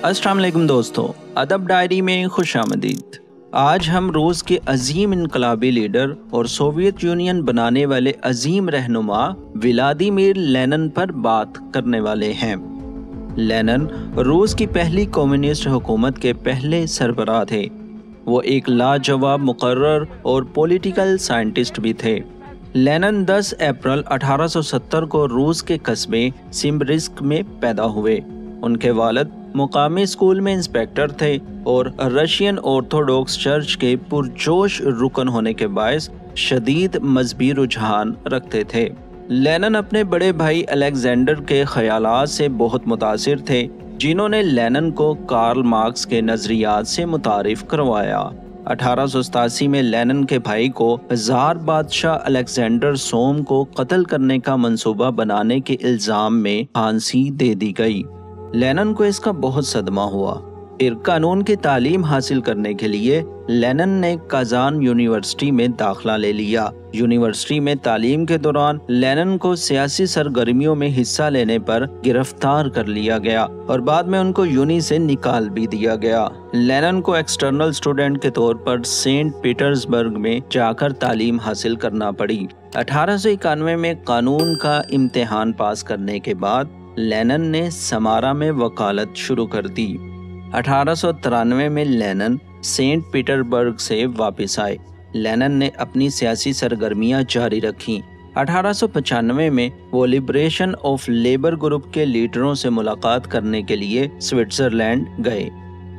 السلام علیکم دوستو، ادب ڈائری میں خوش آمدید۔ آج ہم روس کے عظیم انقلابی لیڈر اور سوویت یونین بنانے والے عظیم رہنما ولادیمیر لینن پر بات کرنے والے ہیں۔ لینن روس کی پہلی کمیونسٹ حکومت کے پہلے سربراہ تھے۔ وہ ایک لاجواب مقرر اور پولیٹیکل سائنٹسٹ بھی تھے۔ لینن 10 اپریل 1870 کو روس کے قصبے سمبرسک میں پیدا ہوئے۔ ان کے والد مقامی اسکول میں انسپیکٹر تھے اور رشین آرتھوڈوکس چرچ کے پرجوش رکن ہونے کے باعث شدید مذہبی رجحان رکھتے تھے۔ لینن اپنے بڑے بھائی الیگزینڈر کے خیالات سے بہت متاثر تھے، جنہوں نے لینن کو کارل مارکس کے نظریات سے متعارف کروایا۔ 1887 میں لینن کے بھائی کو زار بادشاہ الیگزینڈر سوم کو قتل کرنے کا منصوبہ بنانے کے الزام میں پھانسی دے دی گئی۔ لینن کو اس کا بہت صدمہ ہوا۔ پھر قانون کی تعلیم حاصل کرنے کے لیے لینن نے کازان یونیورسٹی میں داخلہ لے لیا۔ یونیورسٹی میں تعلیم کے دوران لینن کو سیاسی سرگرمیوں میں حصہ لینے پر گرفتار کر لیا گیا اور بعد میں ان کو یونی سے نکال بھی دیا گیا۔ لینن کو ایکسٹرنل اسٹوڈنٹ کے طور پر سینٹ پیٹرز برگ میں جا کر تعلیم حاصل کرنا پڑی۔ 1891 میں قانون کا امتحان پاس کرنے کے بعد لینن نے سمارا میں وکالت شروع کر دی۔ 1893 میں لینن سینٹ پیٹر برگ سے واپس آئے۔ لینن نے اپنی سیاسی سرگرمیاں جاری رکھیں۔ 1895 میں وہ لبریشن آف لیبر گروپ کے لیڈروں سے ملاقات کرنے کے لیے سوئٹزرلینڈ گئے۔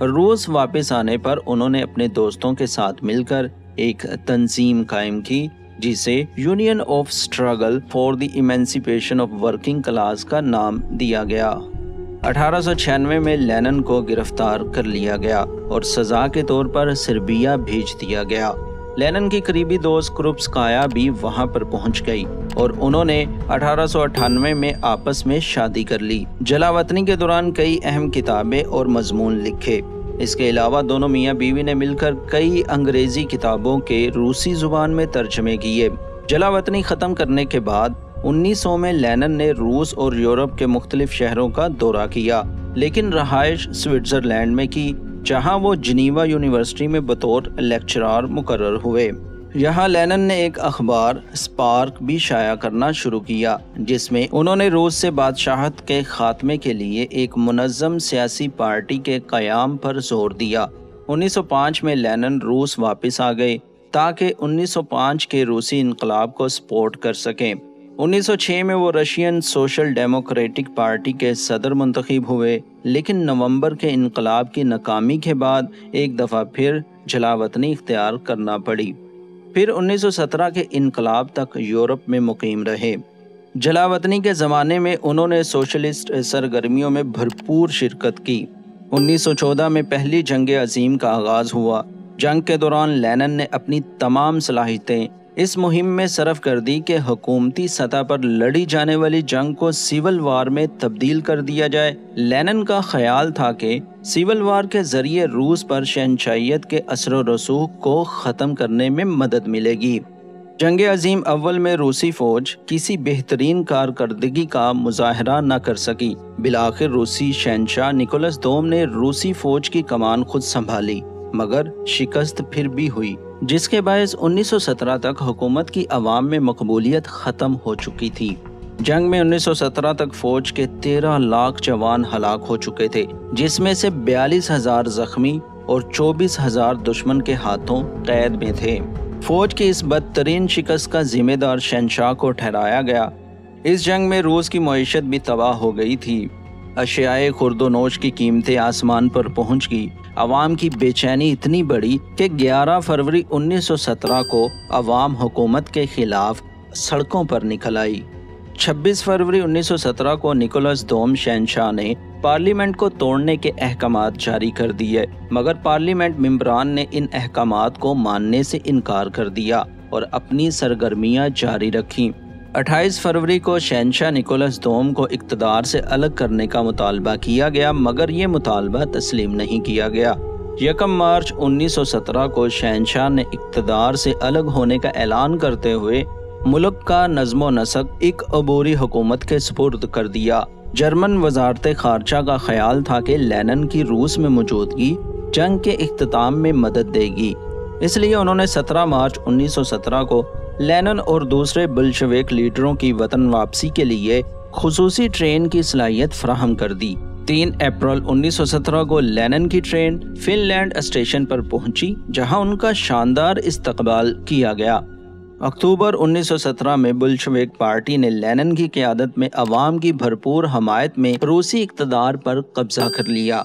روس واپس آنے پر انہوں نے اپنے دوستوں کے ساتھ مل کر ایک تنظیم قائم کی جسے union of struggle for the emancipation of working class کا نام دیا گیا۔ 1896 میں لینن کو گرفتار کر لیا گیا اور سزا کے طور پر سربیا بھیج دیا گیا۔ لینن کی قریبی دوست کروپسکایا بھی وہاں پر پہنچ گئی اور انہوں نے 1898 میں آپس میں شادی کر لی۔ جلاوطنی کے دوران کئی اہم کتابیں اور مضمون لکھے۔ اس کے علاوہ دونوں میاں بیوی نے مل کر کئی انگریزی کتابوں کے روسی زبان میں ترجمے کیے۔ جلاوطنی ختم کرنے کے بعد 1900 میں لینن نے روس اور یورپ کے مختلف شہروں کا دورہ کیا، لیکن رہائش سوئٹزرلینڈ میں کی، جہاں وہ جنیوا یونیورسٹی میں بطور لیکچرار مقرر ہوئے۔ یہاں لینن نے ایک اخبار اسپارک بھی شائع کرنا شروع کیا، جس میں انہوں نے روس سے بادشاہت کے خاتمے کے لیے ایک منظم سیاسی پارٹی کے قیام پر زور دیا۔ 1905 میں لینن روس واپس آ گئے تاکہ 1905 کے روسی انقلاب کو سپورٹ کر سکیں۔ 1906 میں وہ رشین سوشل ڈیموکریٹک پارٹی کے صدر منتخب ہوئے، لیکن نومبر کے انقلاب کی ناکامی کے بعد ایک دفعہ پھر جلاوطنی اختیار کرنا پڑی۔ پھر 1917 کے انقلاب تک یورپ میں مقیم رہے۔ جلاوطنی کے زمانے میں انہوں نے سوشلسٹ سرگرمیوں میں بھرپور شرکت کی۔ 1914 میں پہلی جنگ عظیم کا آغاز ہوا۔ جنگ کے دوران لینن نے اپنی تمام صلاحیتیں اس مہم میں صرف کر دی کہ حکومتی سطح پر لڑی جانے والی جنگ کو سیول وار میں تبدیل کر دیا جائے۔ لینن کا خیال تھا کہ سیول وار کے ذریعے روس پر شہنشاہیت کے اثر و رسوخ کو ختم کرنے میں مدد ملے گی۔ جنگ عظیم اول میں روسی فوج کسی بہترین کارکردگی کا مظاہرہ نہ کر سکی۔ بالآخر روسی شہنشاہ نکولس دوم نے روسی فوج کی کمان خود سنبھالی، مگر شکست پھر بھی ہوئی، جس کے باعث 1917 تک حکومت کی عوام میں مقبولیت ختم ہو چکی تھی۔ جنگ میں 1917 تک فوج کے 13 لاکھ جوان ہلاک ہو چکے تھے، جس میں سے 42,000 زخمی اور 24,000 دشمن کے ہاتھوں قید میں تھے۔ فوج کی اس بدترین شکست کا ذمہ دار شہنشاہ کو ٹھہرایا گیا۔ اس جنگ میں روس کی معیشت بھی تباہ ہو گئی تھی۔ اشیاء خورد و نوش کی قیمتیں آسمان پر پہنچ گئی۔ عوام کی بے چینی اتنی بڑی کہ 11 فروری 1917 کو عوام حکومت کے خلاف سڑکوں پر نکل آئی۔ 26 فروری 1917 کو نکولس دوم شہنشاہ نے پارلیمنٹ کو توڑنے کے احکامات جاری کر دیے، مگر پارلیمنٹ ممبران نے ان احکامات کو ماننے سے انکار کر دیا اور اپنی سرگرمیاں جاری رکھیں۔ 28 فروری کو شہنشاہ نکولس دوم کو اقتدار سے الگ کرنے کا مطالبہ کیا گیا، مگر یہ مطالبہ تسلیم نہیں کیا گیا۔ 1 مارچ 1917 کو شہنشاہ نے اقتدار سے الگ ہونے کا اعلان کرتے ہوئے ملک کا نظم و نسق ایک عبوری حکومت کے سپرد کر دیا۔ جرمن وزارت خارجہ کا خیال تھا کہ لینن کی روس میں موجودگی جنگ کے اختتام میں مدد دے گی، اس لیے انہوں نے 17 مارچ 1917 کو لینن اور دوسرے بلشویک لیڈروں کی وطن واپسی کے لیے خصوصی ٹرین کی صلاحیت فراہم کر دی۔ 3 اپریل 1917 کو لینن کی ٹرین فن لینڈ اسٹیشن پر پہنچی، جہاں ان کا شاندار استقبال کیا گیا۔ اکتوبر 1917 میں بلشویک پارٹی نے لینن کی قیادت میں عوام کی بھرپور حمایت میں روسی اقتدار پر قبضہ کر لیا۔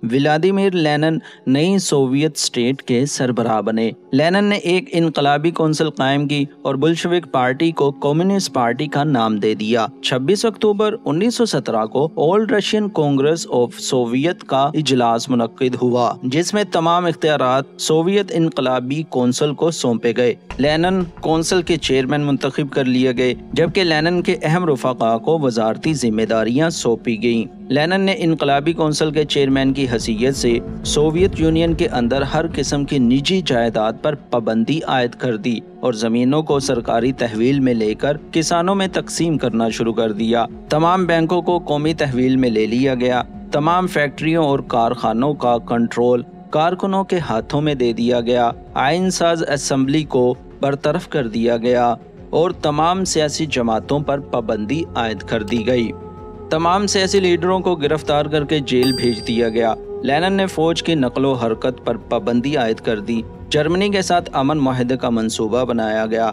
ولادیمیر لینن نئی سوویت اسٹیٹ کے سربراہ بنے۔ لینن نے ایک انقلابی کونسل قائم کی اور بلشوک پارٹی کو کمیونسٹ پارٹی کا نام دے دیا۔ 26 اکتوبر 1917 کو آل رشین کانگریس آف سوویت کا اجلاس منعقد ہوا، جس میں تمام اختیارات سوویت انقلابی کونسل کو سونپے گئے۔ لینن کونسل کے چیئرمین منتخب کر لیے گئے، جبکہ لینن کے اہم رفقا کو وزارتی ذمہ داریاں سونپی گئیں۔ لینن نے انقلابی کونسل کے چیئرمین کی حیثیت سے سوویت یونین کے اندر ہر قسم کی نجی جائیداد پر پابندی عائد کر دی اور زمینوں کو سرکاری تحویل میں لے کر کسانوں میں تقسیم کرنا شروع کر دیا۔ تمام بینکوں کو قومی تحویل میں لے لیا گیا۔ تمام فیکٹریوں اور کارخانوں کا کنٹرول کارکنوں کے ہاتھوں میں دے دیا گیا۔ آئین ساز اسمبلی کو برطرف کر دیا گیا اور تمام سیاسی جماعتوں پر پابندی عائد کر دی گئی۔ تمام سیاسی لیڈروں کو گرفتار کر کے جیل بھیج دیا گیا۔ لینن نے فوج کی نقل و حرکت پر پابندی عائد کر دی۔ جرمنی کے ساتھ امن معاہدے کا منصوبہ بنایا گیا۔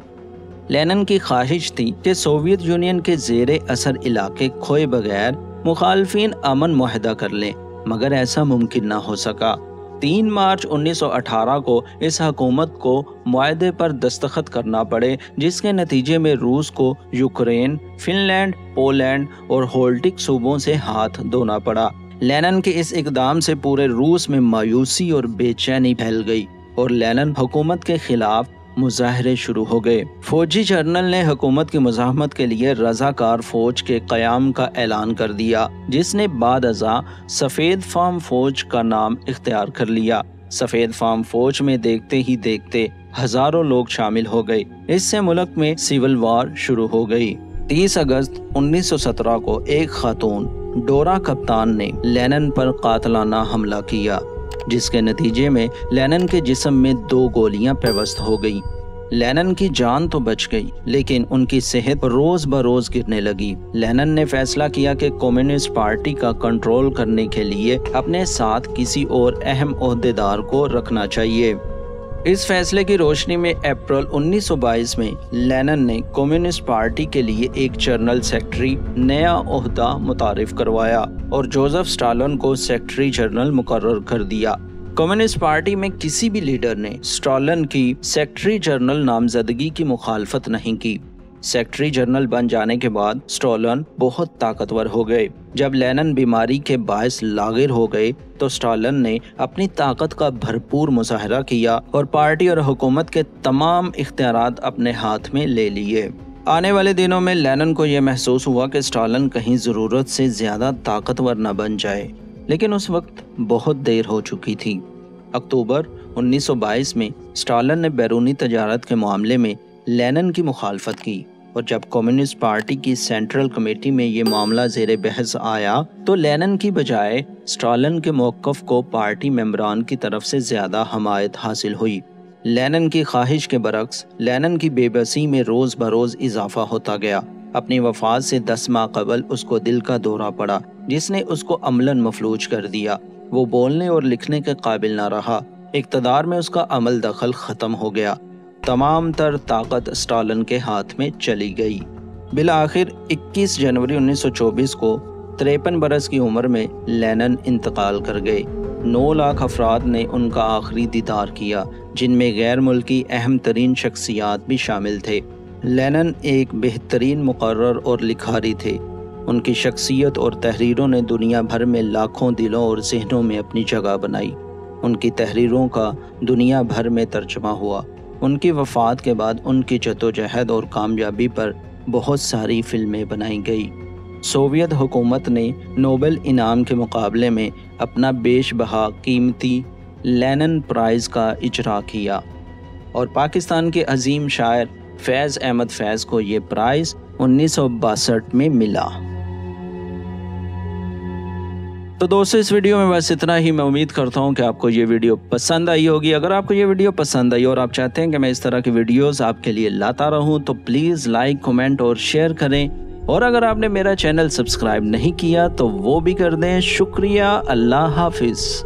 لینن کی خواہش تھی کہ سوویت یونین کے زیر اثر علاقے کھوئے بغیر مخالفین امن معاہدہ کر لیں، مگر ایسا ممکن نہ ہو سکا۔ 3 مارچ 1918 کو اس حکومت کو معاہدے پر دستخط کرنا پڑے، جس کے نتیجے میں روس کو یوکرین، فن لینڈ، پولینڈ اور ہولٹک صوبوں سے ہاتھ دھونا پڑا۔ لینن کے اس اقدام سے پورے روس میں مایوسی اور بے چینی پھیل گئی اور لینن حکومت کے خلاف مظاہرے شروع ہو گئے۔ فوجی جنرل نے حکومت کی مزاحمت کے لیے رضاکار فوج کے قیام کا اعلان کر دیا، جس نے بعد ازاں سفید فام فوج کا نام اختیار کر لیا۔ سفید فام فوج میں دیکھتے ہی دیکھتے ہزاروں لوگ شامل ہو گئے۔ اس سے ملک میں سول وار شروع ہو گئی۔ 30 اگست 1917 کو ایک خاتون ڈورا کپتان نے لینن پر قاتلانہ حملہ کیا، جس کے نتیجے میں لینن کے جسم میں 2 گولیاں پیوست ہو گئیں۔ لینن کی جان تو بچ گئی، لیکن ان کی صحت روز بروز گرنے لگی۔ لینن نے فیصلہ کیا کہ کمیونسٹ پارٹی کا کنٹرول کرنے کے لیے اپنے ساتھ کسی اور اہم عہدیدار کو رکھنا چاہیے۔ اس فیصلے کی روشنی میں اپریل 1922 میں لینن نے کمیونسٹ پارٹی کے لیے ایک جنرل سیکرٹری نیا عہدہ متعارف کروایا اور جوزف اسٹالن کو سیکرٹری جنرل مقرر کر دیا۔ کمیونسٹ پارٹی میں کسی بھی لیڈر نے اسٹالن کی سیکرٹری جنرل نامزدگی کی مخالفت نہیں کی۔ سیکرٹری جنرل بن جانے کے بعد اسٹالن بہت طاقتور ہو گئے۔ جب لینن بیماری کے باعث لاغر ہو گئے تو اسٹالن نے اپنی طاقت کا بھرپور مظاہرہ کیا اور پارٹی اور حکومت کے تمام اختیارات اپنے ہاتھ میں لے لیے۔ آنے والے دنوں میں لینن کو یہ محسوس ہوا کہ اسٹالن کہیں ضرورت سے زیادہ طاقتور نہ بن جائے، لیکن اس وقت بہت دیر ہو چکی تھی۔ اکتوبر 1922 میں اسٹالن نے بیرونی تجارت کے معاملے میں لینن کی مخالفت کی، اور جب کمیونسٹ پارٹی کی سینٹرل کمیٹی میں یہ معاملہ زیر بحث آیا تو لینن کی بجائے اسٹالن کے موقف کو پارٹی ممبران کی طرف سے زیادہ حمایت حاصل ہوئی۔ لینن کی خواہش کے برعکس لینن کی بے بسی میں روز بروز اضافہ ہوتا گیا۔ اپنی وفات سے 10 ماہ قبل اس کو دل کا دورہ پڑا، جس نے اس کو عملاً مفلوج کر دیا۔ وہ بولنے اور لکھنے کے قابل نہ رہا۔ اقتدار میں اس کا عمل دخل ختم ہو گیا۔ تمام تر طاقت اسٹالن کے ہاتھ میں چلی گئی۔ بالآخر 21 جنوری 1924 کو 53 برس کی عمر میں لینن انتقال کر گئے۔ 9 لاکھ افراد نے ان کا آخری دیدار کیا، جن میں غیر ملکی اہم ترین شخصیات بھی شامل تھے۔ لینن ایک بہترین مقرر اور لکھاری تھے۔ ان کی شخصیت اور تحریروں نے دنیا بھر میں لاکھوں دلوں اور ذہنوں میں اپنی جگہ بنائی۔ ان کی تحریروں کا دنیا بھر میں ترجمہ ہوا۔ ان کی وفات کے بعد ان کی جدوجہد اور کامیابی پر بہت ساری فلمیں بنائی گئی۔ سوویت حکومت نے نوبل انعام کے مقابلے میں اپنا بیش بہا قیمتی لینن پرائز کا اجرا کیا اور پاکستان کے عظیم شاعر فیض احمد فیض کو یہ پرائز 1962 میں ملا۔ تو دوستو اس ویڈیو میں بس اتنا ہی. میں امید کرتا ہوں کہ آپ کو یہ ویڈیو پسند آئی ہوگی. اگر آپ کو یہ ویڈیو پسند آئی اور آپ چاہتے ہیں کہ میں اس طرح کی ویڈیوز آپ کے لیے لاتا رہوں تو پلیز لائک، کمنٹ اور شیئر کریں. اور اگر آپ نے میرا چینل سبسکرائب نہیں کیا تو وہ بھی کر دیں. شکریہ. اللہ حافظ.